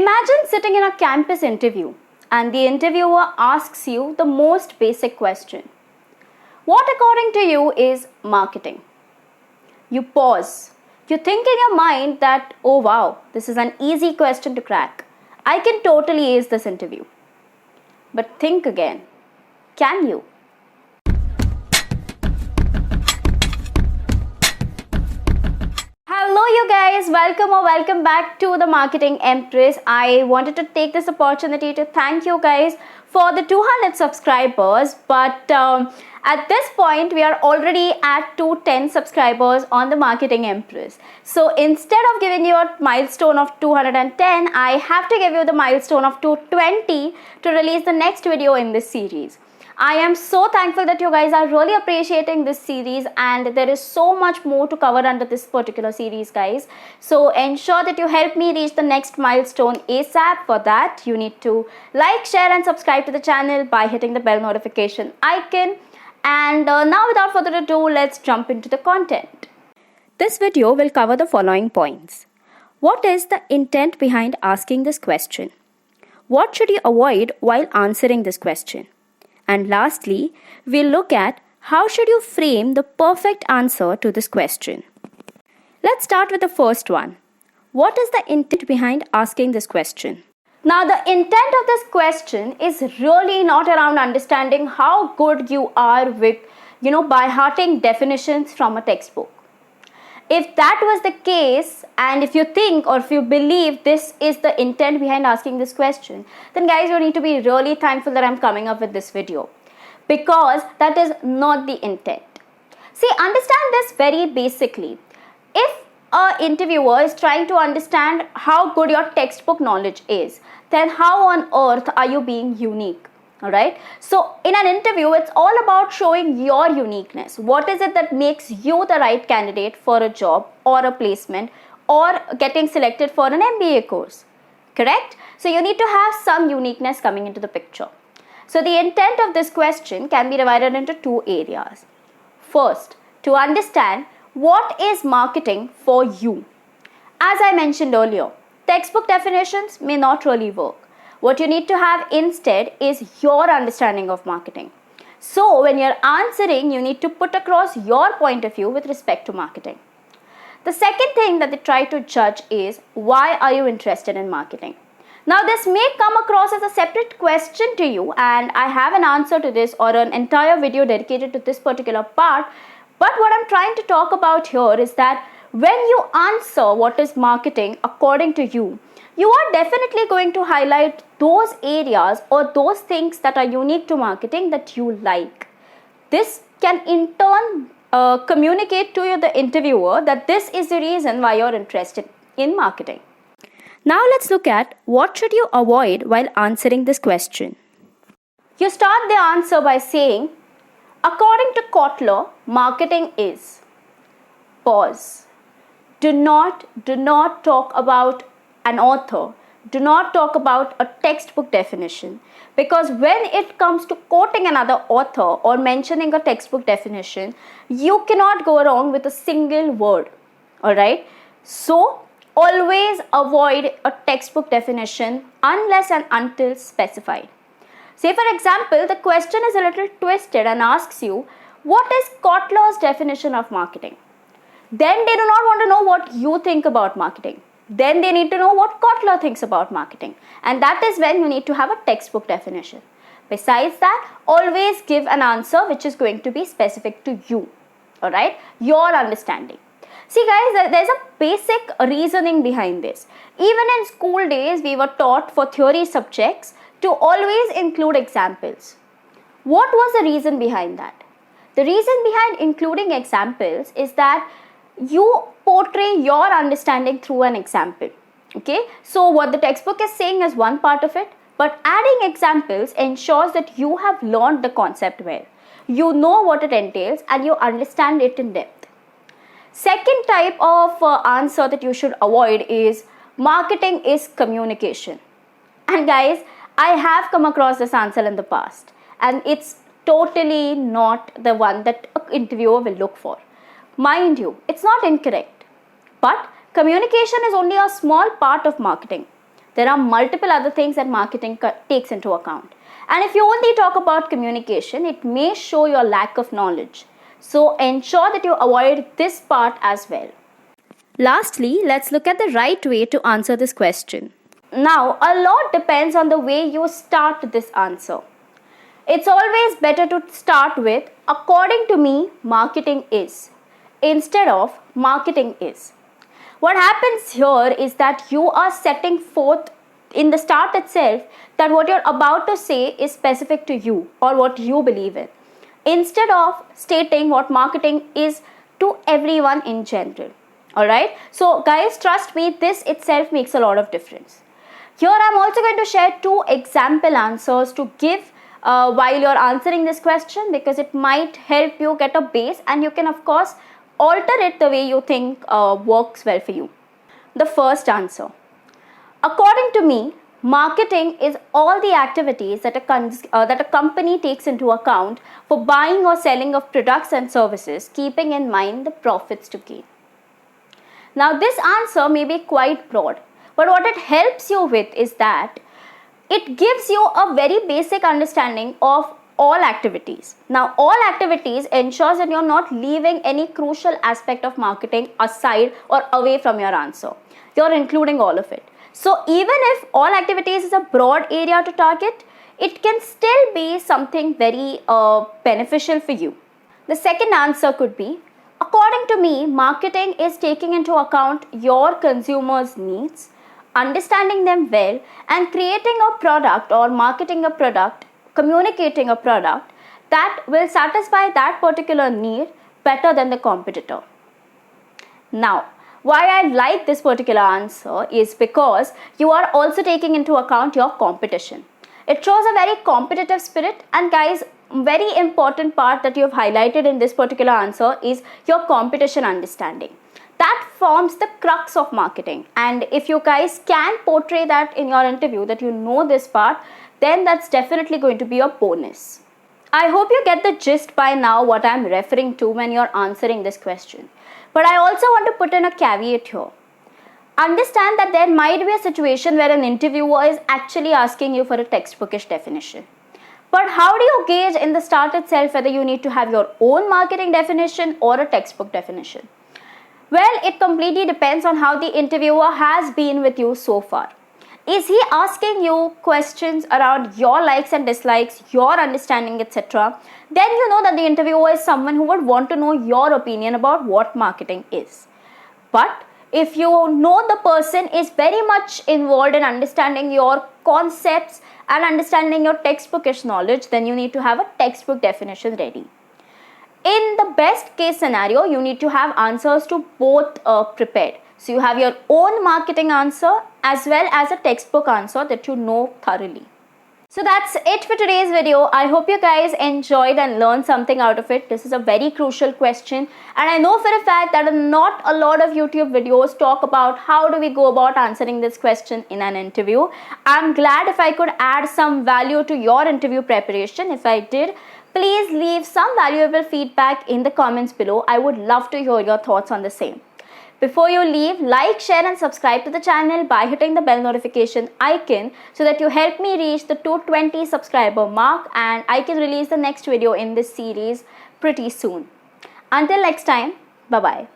Imagine sitting in a campus interview and the interviewer asks you the most basic question. What according to you is marketing? You pause. You think in your mind that, oh wow, this is an easy question to crack. I can totally ace this interview. But think again. Can you? Hello you guys, welcome back to the Marketing Empress. I wanted to take this opportunity to thank you guys for the 200 subscribers, but at this point we are already at 210 subscribers on the Marketing Empress. So instead of giving you a milestone of 210, I have to give you the milestone of 220 to release the next video in this series. I am so thankful that you guys are really appreciating this series, and there is so much more to cover under this particular series, guys. So ensure that you help me reach the next milestone ASAP. For that, you need to like, share and subscribe to the channel by hitting the bell notification icon. And now without further ado, let's jump into the content. This video will cover the following points. What is the intent behind asking this question? What should you avoid while answering this question? And lastly, we'll look at how should you frame the perfect answer to this question. Let's start with the first one. What is the intent behind asking this question? Now, the intent of this question is really not around understanding how good you are with, by hearting definitions from a textbook. If that was the case, and if you think or if you believe this is the intent behind asking this question, then guys, you need to be really thankful that I'm coming up with this video, because that is not the intent. See, understand this very basically. If an interviewer is trying to understand how good your textbook knowledge is, then how on earth are you being unique? Alright, so in an interview, it's all about showing your uniqueness. What is it that makes you the right candidate for a job or a placement or getting selected for an MBA course? Correct? So you need to have some uniqueness coming into the picture. So the intent of this question can be divided into two areas. First, to understand what is marketing for you. As I mentioned earlier, textbook definitions may not really work. What you need to have instead is your understanding of marketing. So when you're answering, you need to put across your point of view with respect to marketing. The second thing that they try to judge is, why are you interested in marketing? Now, this may come across as a separate question to you, and I have an answer to this or an entire video dedicated to this particular part. But what I'm trying to talk about here is that when you answer what is marketing according to you, you are definitely going to highlight those areas or those things that are unique to marketing that you like. This can in turn communicate to you, the interviewer, that this is the reason why you're interested in marketing. Now let's look at what should you avoid while answering this question. You start the answer by saying, according to Kotler, marketing is. Pause. Do not talk about an author. Do not talk about a textbook definition, because when it comes to quoting another author or mentioning a textbook definition, you cannot go wrong with a single word. Alright? So, always avoid a textbook definition unless and until specified. Say for example, the question is a little twisted and asks you, what is Kotler's definition of marketing? Then they do not want to know what you think about marketing. Then they need to know what Kotler thinks about marketing. And that is when you need to have a textbook definition. Besides that, always give an answer which is going to be specific to you. Alright? Your understanding. See guys, there's a basic reasoning behind this. Even in school days, we were taught for theory subjects to always include examples. What was the reason behind that? The reason behind including examples is that you portray your understanding through an example. Okay, so what the textbook is saying is one part of it, but adding examples ensures that you have learned the concept well. You know what it entails and you understand it in depth. Second type of answer that you should avoid is, marketing is communication. And guys, I have come across this answer in the past, and it's totally not the one that an interviewer will look for. Mind you, it's not incorrect, but communication is only a small part of marketing. There are multiple other things that marketing takes into account. And if you only talk about communication, it may show your lack of knowledge. So ensure that you avoid this part as well. Lastly, let's look at the right way to answer this question. Now, a lot depends on the way you start this answer. It's always better to start with, according to me, marketing is, instead of marketing is. What happens here is that you are setting forth in the start itself that what you're about to say is specific to you or what you believe in, instead of stating what marketing is to everyone in general. Alright, so guys, trust me, this itself makes a lot of difference. Here I'm also going to share 2 example answers to give while you're answering this question, because it might help you get a base and you can of course alter it the way you think works well for you. The first answer. According to me, marketing is all the activities that a company takes into account for buying or selling of products and services, keeping in mind the profits to gain. Now this answer may be quite broad, but what it helps you with is that it gives you a very basic understanding of all activities. Now all activities ensures that you're not leaving any crucial aspect of marketing aside or away from your answer. You're including all of it. So even if all activities is a broad area to target, it can still be something very beneficial for you. The second answer could be, according to me, marketing is taking into account your consumers' needs, understanding them well, and creating a product or marketing a product, communicating a product that will satisfy that particular need better than the competitor. Now, why I like this particular answer is because you are also taking into account your competition. It shows a very competitive spirit, and guys, very important part that you have highlighted in this particular answer is your competition understanding. That forms the crux of marketing, and if you guys can portray that in your interview, that you know this part, then that's definitely going to be a bonus. I hope you get the gist by now what I'm referring to when you're answering this question. But I also want to put in a caveat here. Understand that there might be a situation where an interviewer is actually asking you for a textbookish definition. But how do you gauge in the start itself whether you need to have your own marketing definition or a textbook definition? Well, it completely depends on how the interviewer has been with you so far. Is he asking you questions around your likes and dislikes, your understanding, etc.? Then you know that the interviewer is someone who would want to know your opinion about what marketing is. But if you know the person is very much involved in understanding your concepts and understanding your textbookish knowledge, then you need to have a textbook definition ready. In the best case scenario, you need to have answers to both prepared. So you have your own marketing answer as well as a textbook answer that you know thoroughly. So that's it for today's video. I hope you guys enjoyed and learned something out of it. This is a very crucial question, and I know for a fact that not a lot of YouTube videos talk about how do we go about answering this question in an interview. I'm glad if I could add some value to your interview preparation. If I did, please leave some valuable feedback in the comments below. I would love to hear your thoughts on the same. Before you leave, like, share and subscribe to the channel by hitting the bell notification icon so that you help me reach the 220 subscriber mark, and I can release the next video in this series pretty soon. Until next time, bye-bye.